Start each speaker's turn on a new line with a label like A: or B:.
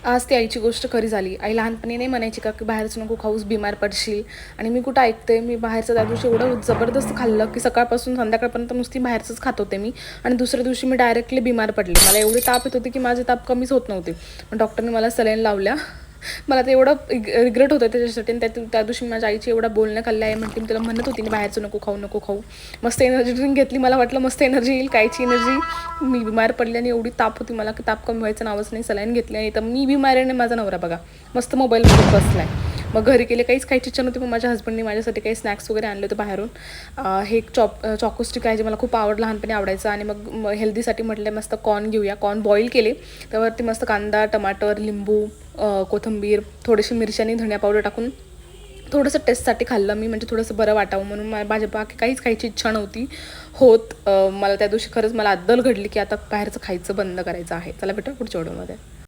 A: आज ती आईची गोष्ट खरी झाली. आई लहानपणी नाही म्हणायची का, की बाहेरचं नको खाऊस, बिमार पडशील. आणि मी कुठं ऐकते. मी बाहेरचं त्या दिवशी एवढं जबरदस्त खाल्लं, की सकाळपासून संध्याकाळपर्यंत नुसती बाहेरचंच खात होते मी. आणि दुसऱ्या दिवशी मी डायरेक्टली बिमार पडले. मला एवढे ताप येत होते, की माझे ताप कमीच होत नव्हते. पण डॉक्टरने मला सलाईन लावल्या. मला ते एवढं रिग्रेट होतं त्याच्यासाठी. आणि त्या दिवशी माझ्या आईची एवढा बोलणं खाल्लं आहे. म्हणते मी तिला म्हणत होती, बाहेरचं नको खाऊ, नको खाऊ. मस्त एनर्जी ड्रिंक घेतली. मला वाटलं मस्त एनर्जी येईल, कायची एनर्जी. मी बिमार पडली आणि एवढी ताप होती मला, की ताप कमी व्हायचं नावच नाही. सलाईन घेतली आणि तर मी बिमार आहे आणि माझा नवरा बघा मस्त मोबाईलमध्ये बसलाय. मग घरी गेले, काहीच खायची इच्छा नव्हती. पण माझ्या हस्बंडने माझ्यासाठी काही स्नॅक्स वगैरे आणले होते बाहेरून. हे एक चॉकोस्टिक आहे, जे मला खूप लहानपणी आवडायचं. आणि मग हेल्दीसाठी म्हटलं मस्त कॉर्न घेऊया. कॉर्न बॉईल केले, त्यावरती मस्त कांदा, टमाटर, लिंबू, कोथिंबीर, थोडीशी मिरची आणि धनिया पावडर टाकून थोडंसं टेस्टसाठी खाल्लं मी, म्हणजे थोडंसं बरं वाटावं म्हणून. माझ्या बाकी काहीच खायची इच्छा नव्हती होत. मला त्या दिवशी खरंच मला अद्दल घडली, की आता बाहेरचं खायचं बंद करायचं आहे. चला भेटू पुढच्या व्हिडिओमध्ये.